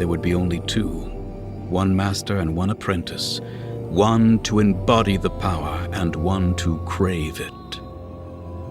there would be only two, one master and one apprentice, one to embody the power and one to crave it.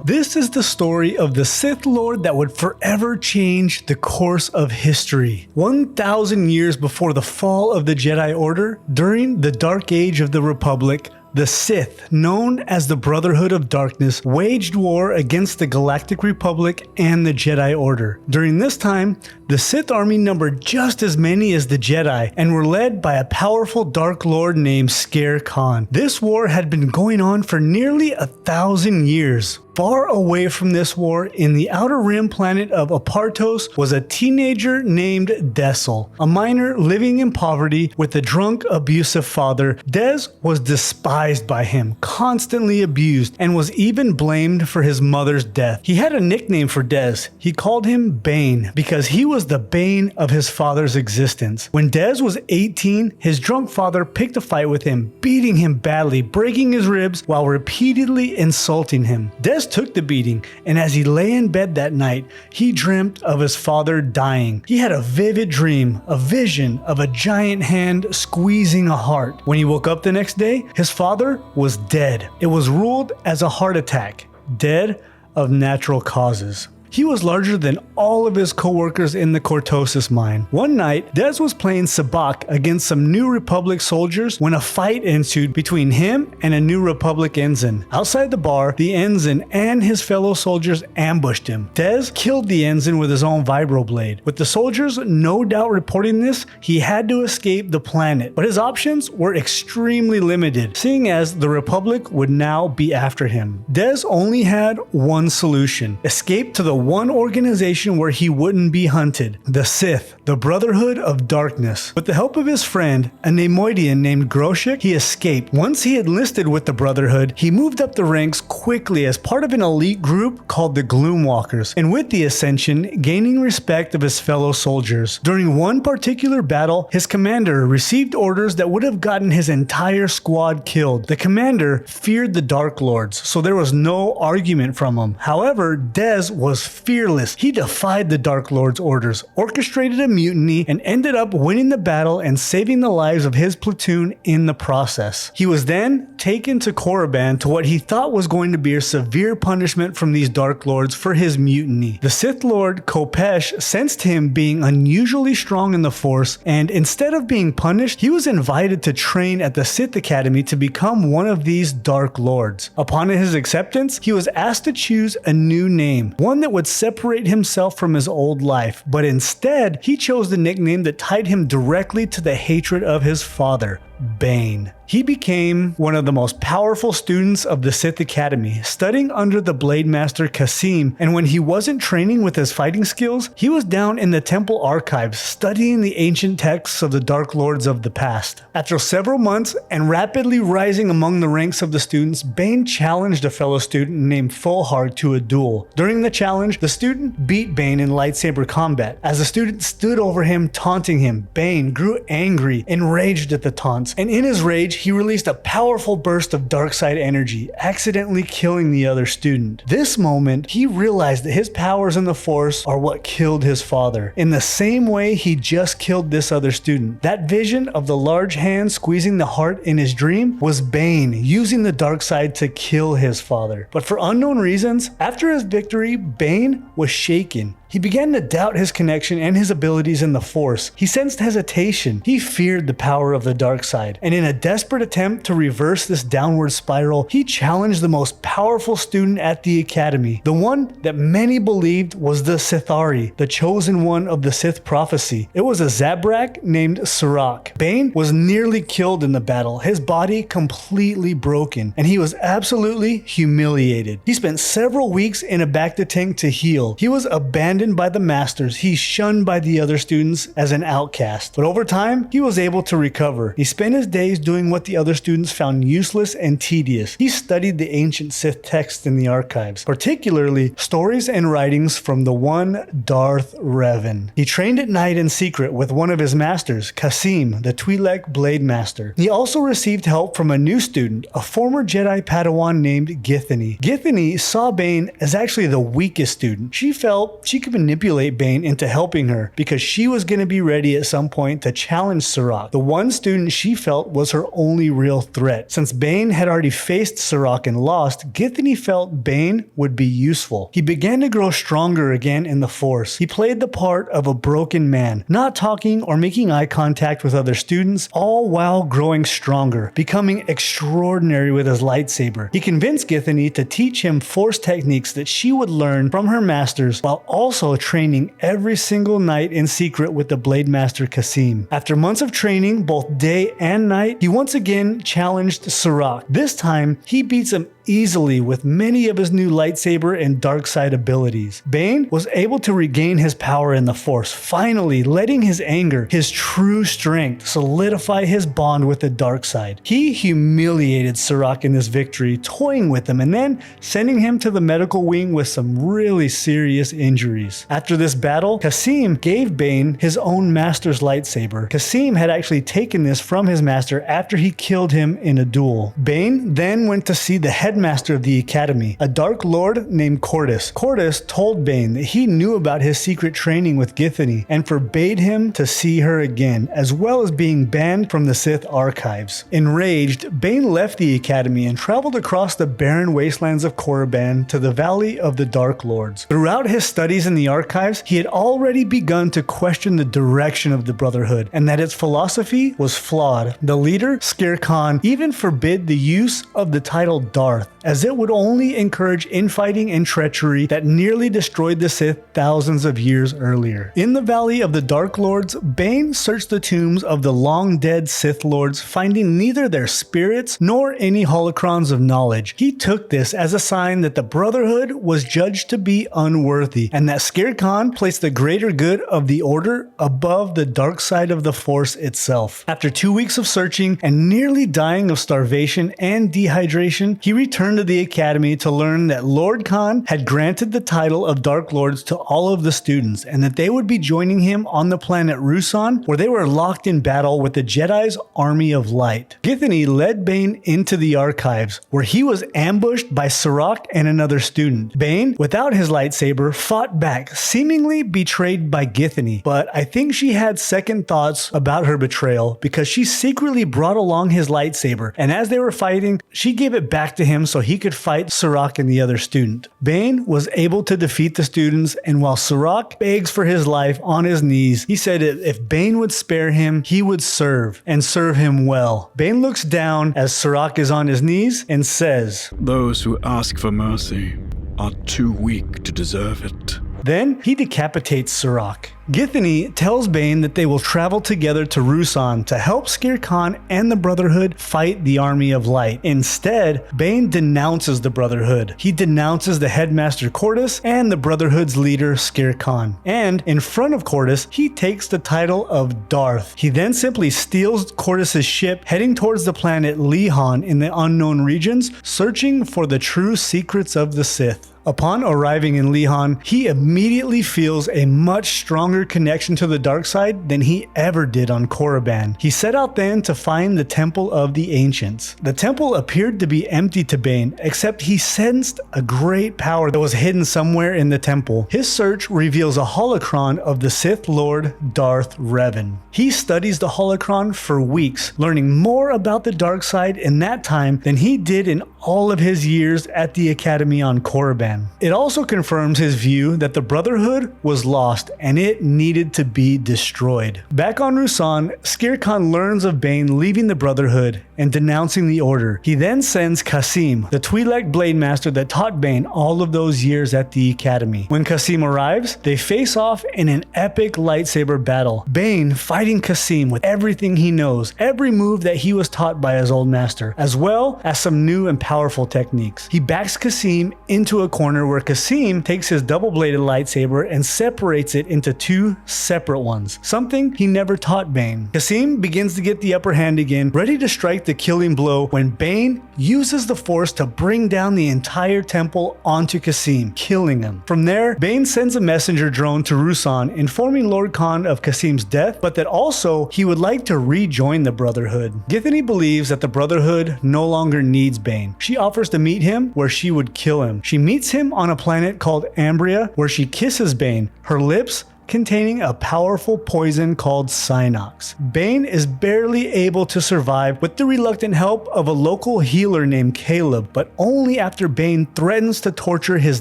This is the story of the Sith Lord that would forever change the course of history. 1,000 years before the fall of the Jedi Order, during the Dark Age of the Republic, the Sith, known as the Brotherhood of Darkness, waged war against the Galactic Republic and the Jedi Order. During this time, the Sith army numbered just as many as the Jedi and were led by a powerful Dark Lord named Scare Khan. This war had been going on for nearly 1,000 years. Far away from this war, in the outer rim planet of Apartos, was a teenager named Dessel, a miner living in poverty with a drunk, abusive father. Des was despised by him, constantly abused, and was even blamed for his mother's death. He had a nickname for Des. He called him Bane, because he was the bane of his father's existence. When Des was 18, his drunk father picked a fight with him, beating him badly, breaking his ribs, while repeatedly insulting him. Des took the beating, and as he lay in bed that night, he dreamt of his father dying. He had a vivid dream, a vision of a giant hand squeezing a heart. When he woke up the next day, his father was dead. It was ruled as a heart attack, dead of natural causes. He was larger than all of his co-workers in the Cortosis mine. One night, Des was playing sabacc against some New Republic soldiers when a fight ensued between him and a New Republic ensign. Outside the bar, the ensign and his fellow soldiers ambushed him. Des killed the ensign with his own vibroblade. With the soldiers no doubt reporting this, he had to escape the planet, but his options were extremely limited, seeing as the Republic would now be after him. Des only had one solution: escape to the one organization where he wouldn't be hunted, the Sith, the Brotherhood of Darkness. With the help of his friend, a Neimoidian named Groshik, he escaped. Once he enlisted with the Brotherhood, he moved up the ranks quickly as part of an elite group called the Gloomwalkers, and with the ascension, gaining respect of his fellow soldiers. During one particular battle, his commander received orders that would have gotten his entire squad killed. The commander feared the Dark Lords, so there was no argument from him. However, Des was fearless. He defied the Dark Lord's orders, orchestrated a mutiny, and ended up winning the battle and saving the lives of his platoon in the process. He was then taken to Korriban to what he thought was going to be a severe punishment from these Dark Lords for his mutiny. The Sith Lord Kopesh sensed him being unusually strong in the Force, and instead of being punished, he was invited to train at the Sith Academy to become one of these Dark Lords. Upon his acceptance, he was asked to choose a new name, one that would separate himself from his old life, but instead he chose the nickname that tied him directly to the hatred of his father, Bane. He became one of the most powerful students of the Sith Academy, studying under the Blade Master Kasim, and when he wasn't training with his fighting skills, he was down in the temple archives studying the ancient texts of the Dark Lords of the past. After several months and rapidly rising among the ranks of the students, Bane challenged a fellow student named Fohard to a duel. During the challenge, the student beat Bane in lightsaber combat. As the student stood over him, taunting him, Bane grew angry, enraged at the taunts, and in his rage, he released a powerful burst of dark side energy, accidentally killing the other student. This moment, he realized that his powers in the Force are what killed his father, in the same way he just killed this other student. That vision of the large hand squeezing the heart in his dream was Bane using the dark side to kill his father. But for unknown reasons, after his victory, Bane was shaken. He began to doubt his connection and his abilities in the Force. He sensed hesitation. He feared the power of the dark side. And in a desperate attempt to reverse this downward spiral, he challenged the most powerful student at the Academy, the one that many believed was the Sithari, the chosen one of the Sith prophecy. It was a Zabrak named Sirach. Bane was nearly killed in the battle, his body completely broken, and he was absolutely humiliated. He spent several weeks in a Bacta tank to heal. He was abandoned by the masters. He shunned by the other students as an outcast. But over time, he was able to recover. He spent his days doing what the other students found useless and tedious. He studied the ancient Sith texts in the archives, particularly stories and writings from the one Darth Revan. He trained at night in secret with one of his masters, Kasim, the Twi'lek Blade Master. He also received help from a new student, a former Jedi Padawan named Githany. Githany saw Bane as actually the weakest student. She felt she could could manipulate Bane into helping her because she was going to be ready at some point to challenge Sirach, the one student she felt was her only real threat. Since Bane had already faced Sirach and lost, Githany felt Bane would be useful. He began to grow stronger again in the Force. He played the part of a broken man, not talking or making eye contact with other students, all while growing stronger, becoming extraordinary with his lightsaber. He convinced Githany to teach him Force techniques that she would learn from her masters, while also training every single night in secret with the Blade Master Kasim. After months of training, both day and night, he once again challenged Sirach. This time, he beats him easily with many of his new lightsaber and dark side abilities. Bane was able to regain his power in the Force, finally letting his anger, his true strength, solidify his bond with the dark side. He humiliated Sirach in this victory, toying with him and then sending him to the medical wing with some really serious injuries. After this battle, Kasim gave Bane his own master's lightsaber. Kasim had actually taken this from his master after he killed him in a duel. Bane then went to see the headmaster of the academy, a dark lord named Cordis. Cordis told Bane that he knew about his secret training with Githany and forbade him to see her again, as well as being banned from the Sith archives. Enraged, Bane left the academy and traveled across the barren wastelands of Korriban to the Valley of the Dark Lords. Throughout his studies in the archives, he had already begun to question the direction of the Brotherhood and that its philosophy was flawed. The leader, Shere Khan, even forbid the use of the title Darth, as it would only encourage infighting and treachery that nearly destroyed the Sith thousands of years earlier. In the Valley of the Dark Lords, Bane searched the tombs of the long-dead Sith Lords, finding neither their spirits nor any holocrons of knowledge. He took this as a sign that the Brotherhood was judged to be unworthy, and that Shere Khan placed the greater good of the Order above the dark side of the Force itself. After 2 weeks of searching and nearly dying of starvation and dehydration, he returned to the academy to learn that Lord Khan had granted the title of Dark Lords to all of the students and that they would be joining him on the planet Ruusan, where they were locked in battle with the Jedi's Army of Light. Githany led Bane into the archives, where he was ambushed by Sirach and another student. Bane, without his lightsaber, fought back, seemingly betrayed by Githany, but I think she had second thoughts about her betrayal because she secretly brought along his lightsaber, and as they were fighting, she gave it back to him so he could fight Sirach and the other student. Bane was able to defeat the students, and while Sirach begs for his life on his knees, he said if Bane would spare him, he would serve, and serve him well. Bane looks down as Sirach is on his knees and says, "Those who ask for mercy are too weak to deserve it." Then he decapitates Sirach. Githany tells Bane that they will travel together to Ruusan to help Shere Khan and the Brotherhood fight the Army of Light. Instead, Bane denounces the Brotherhood. He denounces the headmaster Cordis and the Brotherhood's leader Shere Khan. And in front of Cordis, he takes the title of Darth. He then simply steals Cordis' ship, heading towards the planet Lihan in the unknown regions, searching for the true secrets of the Sith. Upon arriving in Lihan, he immediately feels a much stronger connection to the dark side than he ever did on Korriban. He set out then to find the Temple of the Ancients. The temple appeared to be empty to Bane, except he sensed a great power that was hidden somewhere in the temple. His search reveals a holocron of the Sith Lord Darth Revan. He studies the holocron for weeks, learning more about the dark side in that time than he did in all of his years at the Academy on Korriban. It also confirms his view that the Brotherhood was lost and it needed to be destroyed. Back on Ruusan, Shere Khan learns of Bane leaving the Brotherhood and denouncing the Order. He then sends Kasim, the Twi'lek Blade Master that taught Bane all of those years at the Academy. When Kasim arrives, they face off in an epic lightsaber battle. Bane fighting Kasim with everything he knows, every move that he was taught by his old master, as well as some new and powerful techniques. He backs Kasim into a corner where Kasim takes his double-bladed lightsaber and separates it into two separate ones, something he never taught Bane. Kasim begins to get the upper hand again, ready to strike the the killing blow when Bane uses the Force to bring down the entire temple onto Qasim, killing him. From there, Bane sends a messenger drone to Ruusan informing Lord Khan of Qasim's death, but that also he would like to rejoin the Brotherhood. Githany believes that the Brotherhood no longer needs Bane. She offers to meet him where she would kill him. She meets him on a planet called Ambria where she kisses Bane, her lips containing a powerful poison called Synox. Bane is barely able to survive with the reluctant help of a local healer named Caleb, but only after Bane threatens to torture his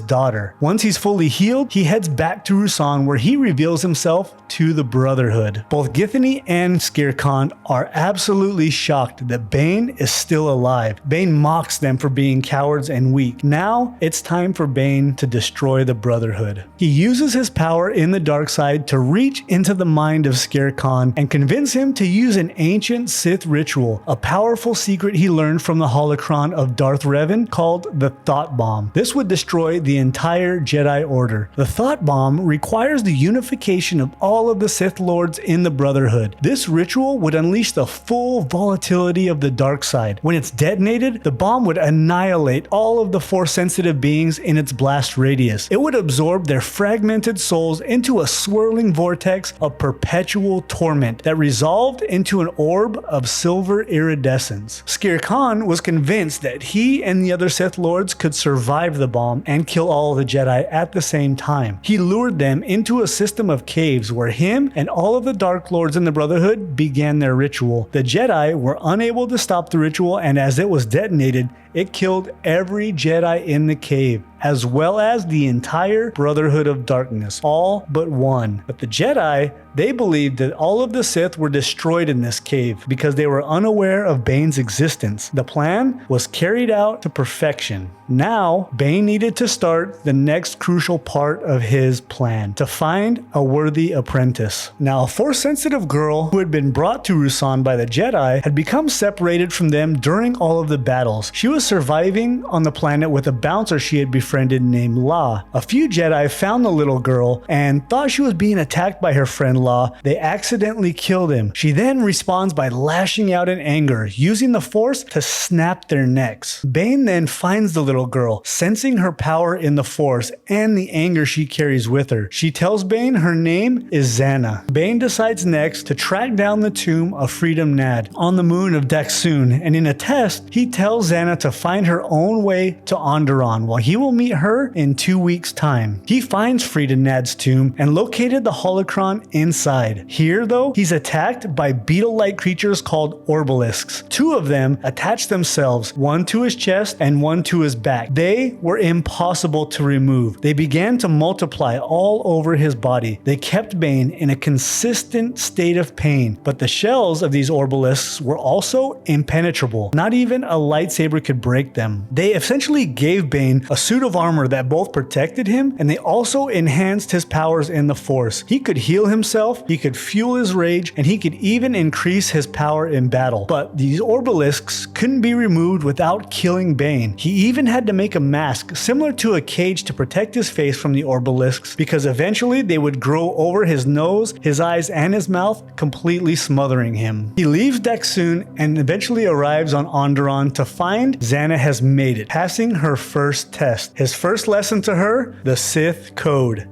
daughter. Once he's fully healed, he heads back to Ruusan where he reveals himself to the Brotherhood. Both Githany and Shere Khan are absolutely shocked that Bane is still alive. Bane mocks them for being cowards and weak. Now it's time for Bane to destroy the Brotherhood. He uses his power in the dark side to reach into the mind of Shere Khan and convince him to use an ancient Sith ritual, a powerful secret he learned from the holocron of Darth Revan called the Thought Bomb. This would destroy the entire Jedi Order. The Thought Bomb requires the unification of all of the Sith Lords in the Brotherhood. This ritual would unleash the full volatility of the dark side. When it's detonated, the bomb would annihilate all of the Force-sensitive beings in its blast radius. It would absorb their fragmented souls into a swirling vortex of perpetual torment that resolved into an orb of silver iridescence. Shere Khan was convinced that he and the other Sith Lords could survive the bomb and kill all of the Jedi at the same time. He lured them into a system of caves where him and all of the Dark Lords in the Brotherhood began their ritual. The Jedi were unable to stop the ritual, and as it was detonated, it killed every Jedi in the cave, as well as the entire Brotherhood of Darkness, all but one. But the Jedi, they believed that all of the Sith were destroyed in this cave because they were unaware of Bane's existence. The plan was carried out to perfection. Now, Bane needed to start the next crucial part of his plan, to find a worthy apprentice. Now, a Force-sensitive girl who had been brought to Ruusan by the Jedi had become separated from them during all of the battles. She was surviving on the planet with a bouncer she had befriended named La. A few Jedi found the little girl and thought she was being attacked by her friend La. They accidentally killed him. She then responds by lashing out in anger, using the Force to snap their necks. Bane then finds the little girl, sensing her power in the Force and the anger she carries with her. She tells Bane her name is Zannah. Bane decides next to track down the tomb of Freedom Nad on the moon of Daxun, and in a test, he tells Zannah to find her own way to Onderon, while he will meet her in 2 weeks' time. He finds Freedom Nad's tomb and located the holocron inside. Here, though, he's attacked by beetle-like creatures called Orbalisks. 2 of them attach themselves, one to his chest and one to his back. They were impossible to remove. They began to multiply all over his body. They kept Bane in a consistent state of pain, but the shells of these Orbalisks were also impenetrable. Not even a lightsaber could break them. They essentially gave Bane a suit of armor that both protected him and they also enhanced his powers in the Force. He could heal himself, he could fuel his rage, and he could even increase his power in battle. But these Orbalisks couldn't be removed without killing Bane. He even had to make a mask similar to a cage to protect his face from the Orbalisks, because eventually they would grow over his nose, his eyes, and his mouth, completely smothering him. He leaves Daxun and eventually arrives on Onderon to find Zannah has made it, passing her first test. His first lesson to her, the Sith Code.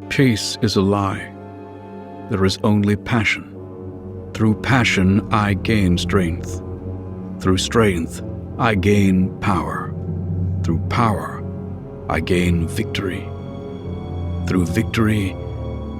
Peace is a lie. There is only passion. Through passion, I gain strength. Through strength, I gain power. Through power, I gain victory. Through victory,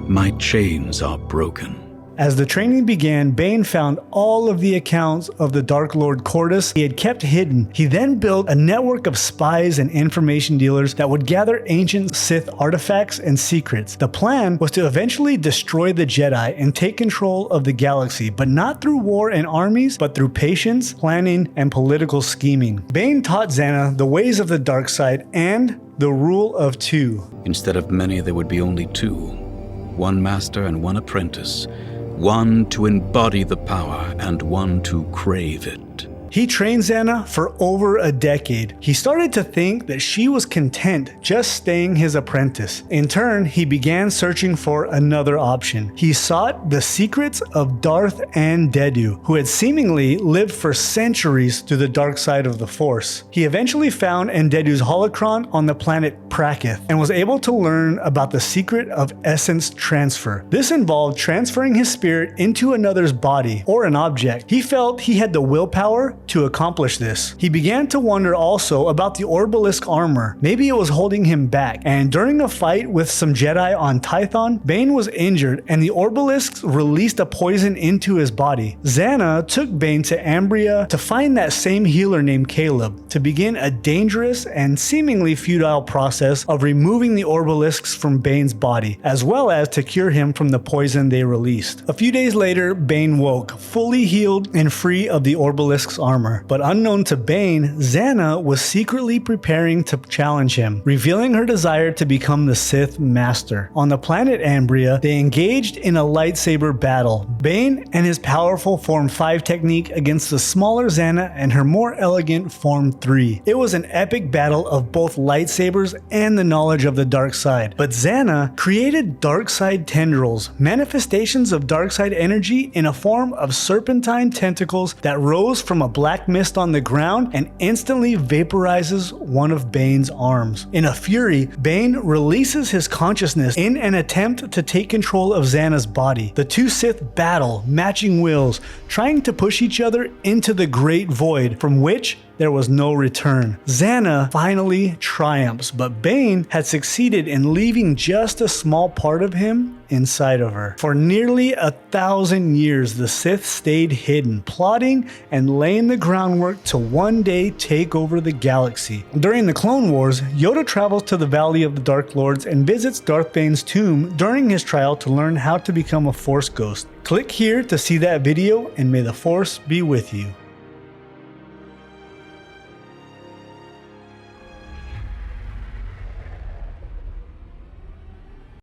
my chains are broken. As the training began, Bane found all of the accounts of the Dark Lord Cordus he had kept hidden. He then built a network of spies and information dealers that would gather ancient Sith artifacts and secrets. The plan was to eventually destroy the Jedi and take control of the galaxy, but not through war and armies, but through patience, planning, and political scheming. Bane taught Zannah the ways of the dark side and the rule of 2. Instead of many, there would be only 2. One master and one apprentice. One to embody the power and one to crave it. He trained Xana for over a decade. He started to think that she was content just staying his apprentice. In turn, he began searching for another option. He sought the secrets of Darth and Dedu, who had seemingly lived for centuries through the dark side of the Force. He eventually found Endedu's holocron on the planet Prakith and was able to learn about the secret of essence transfer. This involved transferring his spirit into another's body or an object. He felt he had the willpower to accomplish this. He began to wonder also about the Orbalisk armor. Maybe it was holding him back, and during a fight with some Jedi on Tython, Bane was injured and the Orbalisks released a poison into his body. Xana took Bane to Ambria to find that same healer named Caleb to begin a dangerous and seemingly futile process of removing the Orbalisks from Bane's body, as well as to cure him from the poison they released. A few days later, Bane woke, fully healed and free of the Orbalisk's armor. But unknown to Bane, Xana was secretly preparing to challenge him, revealing her desire to become the Sith Master. On the planet Ambria, they engaged in a lightsaber battle. Bane and his powerful Form 5 technique against the smaller Xana and her more elegant Form 3. It was an epic battle of both lightsabers and the knowledge of the dark side. But Xana created dark side tendrils, manifestations of dark side energy in a form of serpentine tentacles that rose from a black mist on the ground and instantly vaporizes one of Bane's arms. In a fury, Bane releases his consciousness in an attempt to take control of Xana's body. The two Sith battle, matching wills, trying to push each other into the great void from which there was no return. Xana finally triumphs, but Bane had succeeded in leaving just a small part of him inside of her. For nearly 1,000 years, the Sith stayed hidden, plotting and laying the groundwork to one day take over the galaxy. During the Clone Wars, Yoda travels to the Valley of the Dark Lords and visits Darth Bane's tomb during his trial to learn how to become a Force ghost. Click here to see that video, and may the Force be with you.